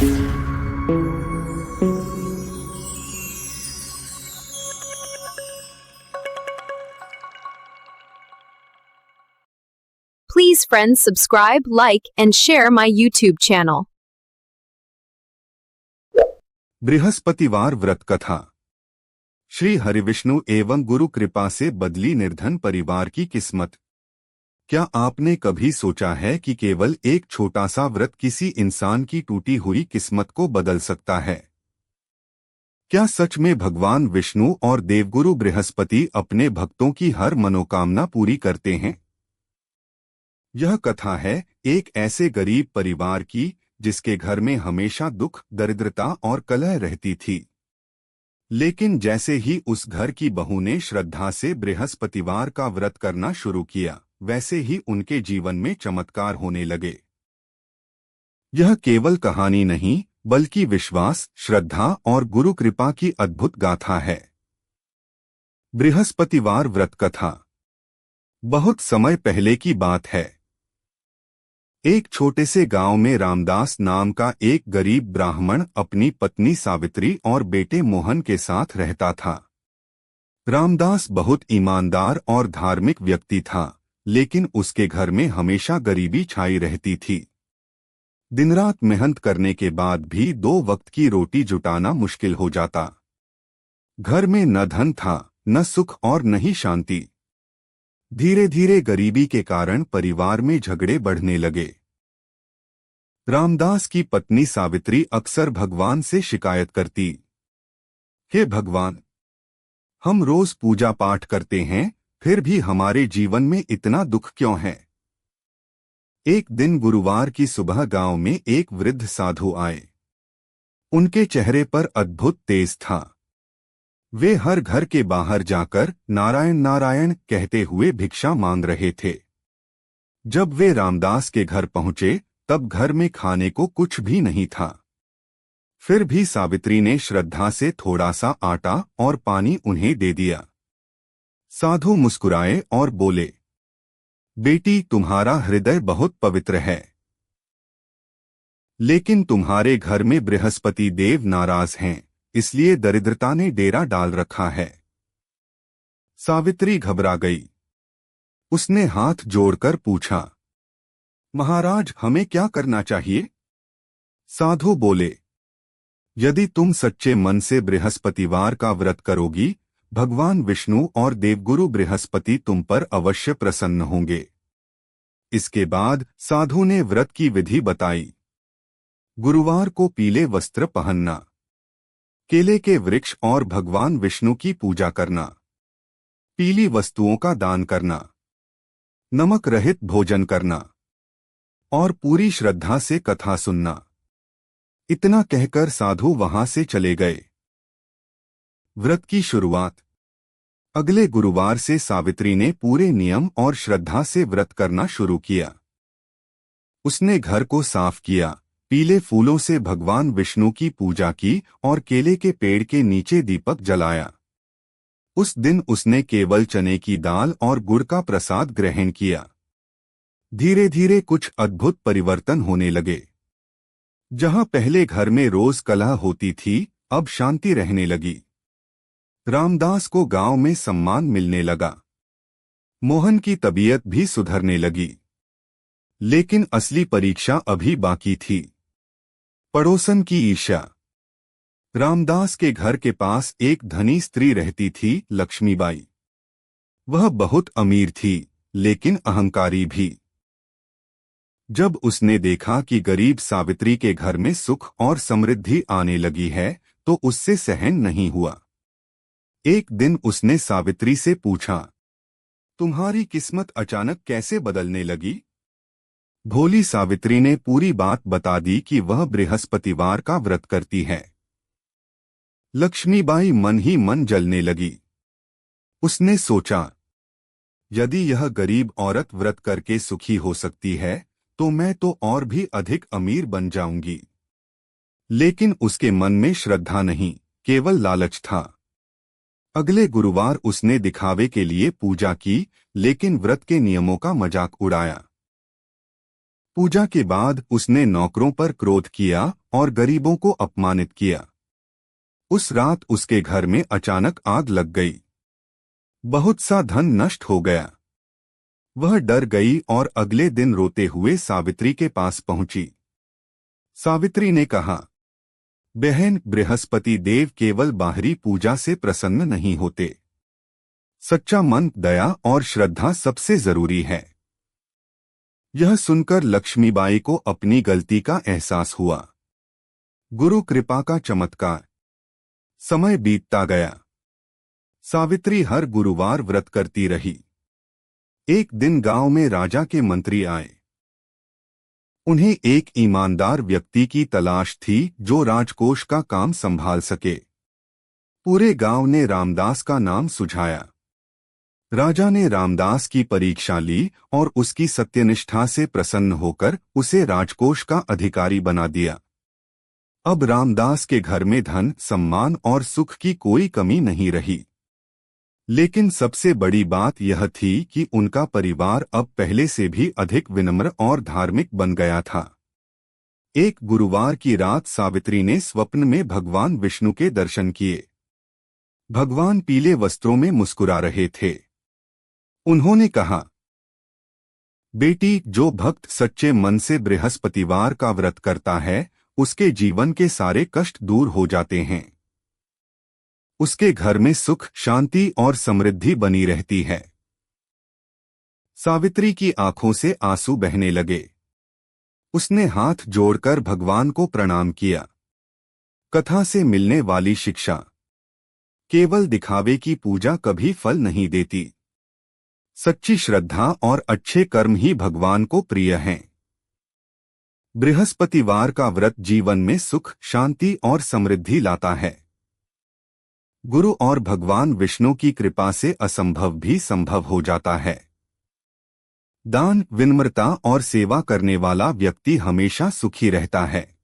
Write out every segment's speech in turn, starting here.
Please friends subscribe, like and share my YouTube channel. बृहस्पतिवार व्रत कथा। श्री हरिविष्णु एवं गुरु कृपा से बदली निर्धन परिवार की किस्मत। क्या आपने कभी सोचा है कि केवल एक छोटा सा व्रत किसी इंसान की टूटी हुई किस्मत को बदल सकता है? क्या सच में भगवान विष्णु और देवगुरु बृहस्पति अपने भक्तों की हर मनोकामना पूरी करते हैं? यह कथा है एक ऐसे गरीब परिवार की जिसके घर में हमेशा दुख, दरिद्रता और कलह रहती थी। लेकिन जैसे ही उस घर की बहू ने श्रद्धा से बृहस्पतिवार का व्रत करना शुरू किया, वैसे ही उनके जीवन में चमत्कार होने लगे। यह केवल कहानी नहीं, बल्कि विश्वास, श्रद्धा और गुरु कृपा की अद्भुत गाथा है। बृहस्पतिवार व्रत कथा। बहुत समय पहले की बात है। एक छोटे से गांव में रामदास नाम का एक गरीब ब्राह्मण अपनी पत्नी सावित्री और बेटे मोहन के साथ रहता था। रामदास बहुत ईमानदार और धार्मिक व्यक्ति था, लेकिन उसके घर में हमेशा गरीबी छाई रहती थी। दिन-रात मेहनत करने के बाद भी 2 वक्त की रोटी जुटाना मुश्किल हो जाता। घर में न धन था, न सुख और न ही शांति। धीरे धीरे गरीबी के कारण परिवार में झगड़े बढ़ने लगे। रामदास की पत्नी सावित्री अक्सर भगवान से शिकायत करती, हे भगवान, हम रोज पूजा पाठ करते हैं, फिर भी हमारे जीवन में इतना दुख क्यों है? एक दिन गुरुवार की सुबह गांव में एक वृद्ध साधु आए। उनके चेहरे पर अद्भुत तेज था। वे हर घर के बाहर जाकर नारायण नारायण कहते हुए भिक्षा मांग रहे थे। जब वे रामदास के घर पहुंचे, तब घर में खाने को कुछ भी नहीं था। फिर भी सावित्री ने श्रद्धा से थोड़ा सा आटा और पानी उन्हें दे दिया। साधु मुस्कुराए और बोले, बेटी, तुम्हारा हृदय बहुत पवित्र है, लेकिन तुम्हारे घर में बृहस्पति देव नाराज हैं, इसलिए दरिद्रता ने डेरा डाल रखा है। सावित्री घबरा गई। उसने हाथ जोड़कर पूछा, महाराज, हमें क्या करना चाहिए? साधु बोले, यदि तुम सच्चे मन से बृहस्पतिवार का व्रत करोगी, भगवान विष्णु और देवगुरु बृहस्पति तुम पर अवश्य प्रसन्न होंगे। इसके बाद साधु ने व्रत की विधि बताई। गुरुवार को पीले वस्त्र पहनना, केले के वृक्ष और भगवान विष्णु की पूजा करना, पीली वस्तुओं का दान करना, नमक रहित भोजन करना और पूरी श्रद्धा से कथा सुनना। इतना कहकर साधु वहां से चले गए। व्रत की शुरुआत। अगले गुरुवार से सावित्री ने पूरे नियम और श्रद्धा से व्रत करना शुरू किया। उसने घर को साफ किया, पीले फूलों से भगवान विष्णु की पूजा की और केले के पेड़ के नीचे दीपक जलाया। उस दिन उसने केवल चने की दाल और गुड़ का प्रसाद ग्रहण किया। धीरे धीरे कुछ अद्भुत परिवर्तन होने लगे। जहां पहले घर में रोज कलह होती थी, अब शांति रहने लगी। रामदास को गांव में सम्मान मिलने लगा। मोहन की तबीयत भी सुधरने लगी। लेकिन असली परीक्षा अभी बाकी थी। पड़ोसन की ईर्ष्या। रामदास के घर के पास एक धनी स्त्री रहती थी, लक्ष्मीबाई। वह बहुत अमीर थी, लेकिन अहंकारी भी। जब उसने देखा कि गरीब सावित्री के घर में सुख और समृद्धि आने लगी है, तो उससे सहन नहीं हुआ। एक दिन उसने सावित्री से पूछा, तुम्हारी किस्मत अचानक कैसे बदलने लगी? भोली सावित्री ने पूरी बात बता दी कि वह बृहस्पतिवार का व्रत करती है। लक्ष्मीबाई मन ही मन जलने लगी। उसने सोचा, यदि यह गरीब औरत व्रत करके सुखी हो सकती है, तो मैं तो और भी अधिक अमीर बन जाऊंगी। लेकिन उसके मन में श्रद्धा नहीं, केवल लालच था। अगले गुरुवार उसने दिखावे के लिए पूजा की, लेकिन व्रत के नियमों का मजाक उड़ाया। पूजा के बाद उसने नौकरों पर क्रोध किया और गरीबों को अपमानित किया। उस रात उसके घर में अचानक आग लग गई। बहुत सा धन नष्ट हो गया। वह डर गई और अगले दिन रोते हुए सावित्री के पास पहुंची। सावित्री ने कहा, बहन, बृहस्पति देव केवल बाहरी पूजा से प्रसन्न नहीं होते। सच्चा मन, दया और श्रद्धा सबसे जरूरी है। यह सुनकर लक्ष्मीबाई को अपनी गलती का एहसास हुआ। गुरु कृपा का चमत्कार। समय बीतता गया। सावित्री हर गुरुवार व्रत करती रही। एक दिन गांव में राजा के मंत्री आए। उन्हें एक ईमानदार व्यक्ति की तलाश थी जो राजकोष का काम संभाल सके। पूरे गांव ने रामदास का नाम सुझाया। राजा ने रामदास की परीक्षा ली और उसकी सत्यनिष्ठा से प्रसन्न होकर उसे राजकोष का अधिकारी बना दिया। अब रामदास के घर में धन, सम्मान और सुख की कोई कमी नहीं रही। लेकिन सबसे बड़ी बात यह थी कि उनका परिवार अब पहले से भी अधिक विनम्र और धार्मिक बन गया था। एक गुरुवार की रात सावित्री ने स्वप्न में भगवान विष्णु के दर्शन किए। भगवान पीले वस्त्रों में मुस्कुरा रहे थे। उन्होंने कहा, बेटी, जो भक्त सच्चे मन से बृहस्पतिवार का व्रत करता है उसके जीवन के सारे कष्ट दूर हो जाते हैं। उसके घर में सुख, शांति और समृद्धि बनी रहती है। सावित्री की आंखों से आंसू बहने लगे। उसने हाथ जोड़कर भगवान को प्रणाम किया। कथा से मिलने वाली शिक्षा। केवल दिखावे की पूजा कभी फल नहीं देती। सच्ची श्रद्धा और अच्छे कर्म ही भगवान को प्रिय हैं। बृहस्पतिवार का व्रत जीवन में सुख, शांति और समृद्धि लाता है। गुरु और भगवान विष्णु की कृपा से असंभव भी संभव हो जाता है। दान, विनम्रता और सेवा करने वाला व्यक्ति हमेशा सुखी रहता है।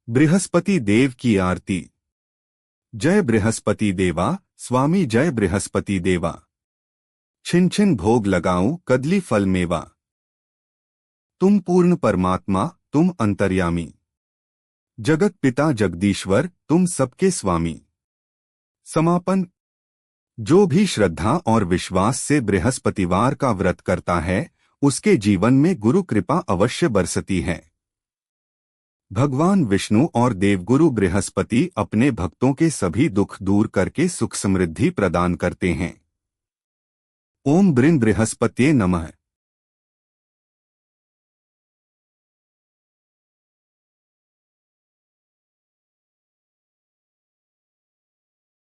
बृहस्पति देव की आरती। जय बृहस्पति देवा, स्वामी जय बृहस्पति देवा। छिन छिन भोग लगाऊं, कदली फल मेवा। तुम पूर्ण परमात्मा, तुम अंतर्यामी। जगत पिता जगदीश्वर, तुम सबके स्वामी। समापन। जो भी श्रद्धा और विश्वास से बृहस्पतिवार का व्रत करता है उसके जीवन में गुरु कृपा अवश्य बरसती है। भगवान विष्णु और देवगुरु बृहस्पति अपने भक्तों के सभी दुख दूर करके सुख समृद्धि प्रदान करते हैं। ओम बृहस्पत्ये नमः।